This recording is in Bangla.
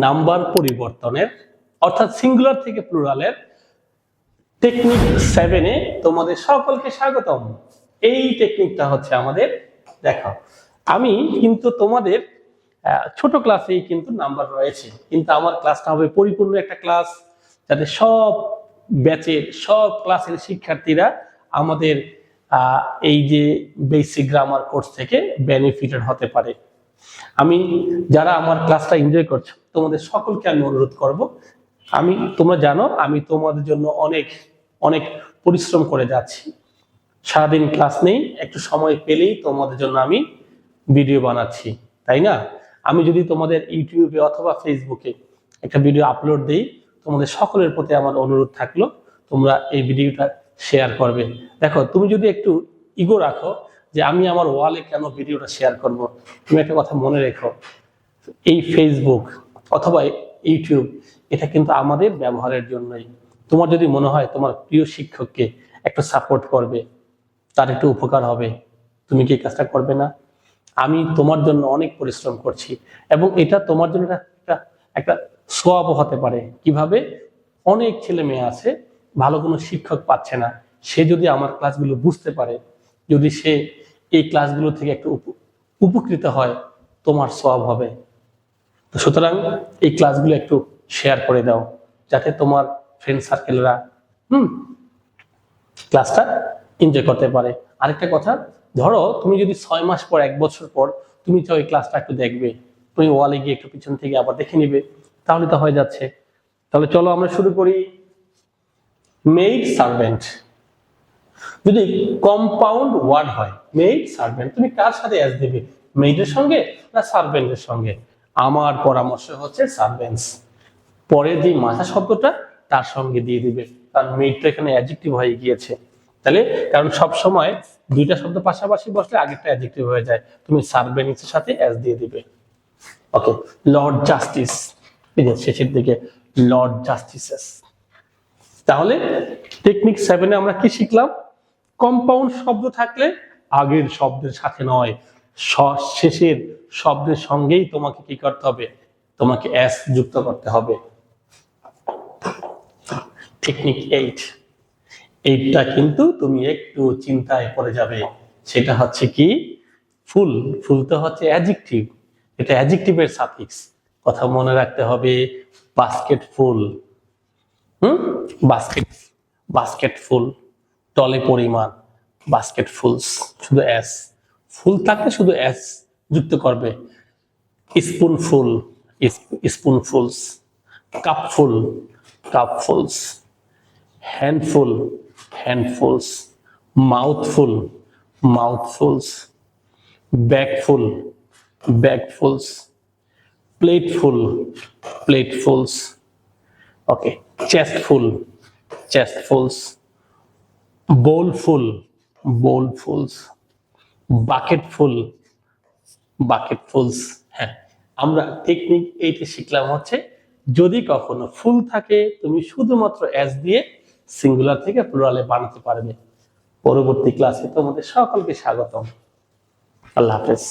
নাম্বার পরিবর্তনের অর্থাৎ সিঙ্গুলার থেকে প্লুরালের টেকনিক 7-এ তোমাদের সকলকে স্বাগতম। এই টেকনিকটা হচ্ছে আমাদের, দেখো আমি কিন্তু তোমাদের ছোট ক্লাসেই কিন্তু নাম্বার রয়েছে, কিন্তু আমার ক্লাসটা হবে পরিপূর্ণ একটা ক্লাস, যাতে সব ব্যাচের সব ক্লাসের শিক্ষার্থীরা আমাদের এই যে বেসিক গ্রামার কোর্স থেকে বেনিফিটেড হতে পারে। আমি যারা আমার ক্লাসটা এনজয় করছো তোমাদের সকলকে আমি অনুরোধ করব, তোমরা জানো আমি তোমাদের জন্য অনেক অনেক পরিশ্রম করে যাচ্ছি। সারাদিন ক্লাস নেই, একটু সময় পেলেই তোমাদের জন্য আমি ভিডিও বানাচ্ছি, তাই না? আমি যদি তোমাদের ইউটিউবে অথবা ফেসবুকে একটা ভিডিও আপলোড দিই, তোমাদের সকলের প্রতি আমার অনুরোধ থাকলো তোমরা এই ভিডিওটা শেয়ার করবে। দেখো, তুমি যদি একটু ইগো রাখো যে আমি আমার ওয়ালে কেন ভিডিওটা শেয়ার করব, তুমি একটা কথা মনে রেখো, এই ফেসবুক অথবা ইউটিউব এটা কিন্তু আমাদের ব্যবহারের জন্যই। তোমার যদি মনে হয় তোমার প্রিয় শিক্ষককে একটু সাপোর্ট করবে, তার একটু উপকার হবে, তুমি কি কাজটা করবে না? আমি তোমার জন্য অনেক পরিশ্রম করছি এবং এটা তোমার জন্য একটা সওয়াব হতে পারে। কিভাবে? অনেক ছেলে মেয়ে আছে ভালো কোনো শিক্ষক পাচ্ছে না, সে যদি আমার ক্লাসগুলো বুঝতে পারে, যদি সে এই ক্লাসগুলো থেকে একটু উপকৃত হয়, তোমার সওয়াব হবে। তো সুতরাং এই ক্লাসগুলো একটু শেয়ার করে দাও, যাতে তোমার ফ্রেন্ড সার্কেলরা ক্লাসটা এনজয় করতে পারে। আরেকটা কথা, ধরো তুমি যদি 6 মাস পর 1 বছর পর তুমি চাও এই ক্লাসটা একটু দেখবে, তুমি ওয়ালে গিয়ে একটু পিছন থেকে আবার দেখে নিবে, তাহলে তো হয়ে যাচ্ছে। তাহলে চলো আমরা শুরু করি। মেইড সার্ভেন্ট যদি কম্পাউন্ড ওয়ার্ড হয়, মেইড সার্ভেন্ট, তুমি কার সাথে অ্যাজ দেবে? মেইডের সঙ্গে না সার্ভেন্টের সঙ্গে? আমার পরামর্শ হচ্ছে সার্ভেন্টস, পরে যে মাথা শব্দটা তার সঙ্গে দিয়ে দিবে, কারণ মেইড তো এখানে অ্যাডজেক্টিভ হয়ে গিয়েছে। তাহলে কারণ সব সময় দুইটা শব্দ পাশাপাশি বসলে আগেরটা অ্যাডজেক্টিভ হয়ে যায়, তুমি সার্ভেন্টসের সাথে অ্যাজ দিয়ে দিবে। ওকে, লর্ড জাস্টিস, এই যে শেষের দিকে লর্ড জাস্টিসেস। তাহলে টেকনিক 7-এ আমরা কি শিখলাম? কম্পাউন্ড শব্দ থাকলে আগের শব্দের সাথে নয়, শেষের শব্দের সঙ্গেই তোমাকে কি করতে হবে? তোমাকে এস যুক্ত করতে হবে। টেকনিক 8, এইটা কিন্তু তুমি একটু চিন্তায় পড়ে যাবে। সেটা হচ্ছে কি? ফুল। ফুল তো হচ্ছে অ্যাডজেক্টিভ, এটা অ্যাডজেক্টিভের সাফিক্স। কথা মনে রাখতে হবে, বাস্কেট ফুল, বাস্কেট ফুল, টলে পরিমাণ, বাস্কেট ফুলস, শুধু এস। ফুল থাকলে শুধু এস যুক্ত করবে। স্পুনফুল, স্পুনফুলস, কাপফুল, কাপফুলস, হ্যান্ডফুল, হ্যান্ডফুলস, মাউথফুল, মাউথফুলস, ব্যাগফুল, ব্যাগফুলস, প্লেটফুল, প্লেটফুলস। ওকে, চেস্টফুল, চেস্টফুলস, বোলফুল, বোলফুলস, বাকেটফুল, বাকেটফুলস। হ্যাঁ, আমরা টেকনিক 8-এ শিখলাম হচ্ছে যদি কখনো ফুল থাকে তুমি শুধুমাত্র এস দিয়ে সিঙ্গুলার থেকে প্লুরালে বানাতে পারবে। পরবর্তী ক্লাসে তোমাদের সকলকে স্বাগতম। আল্লাহ হাফেজ।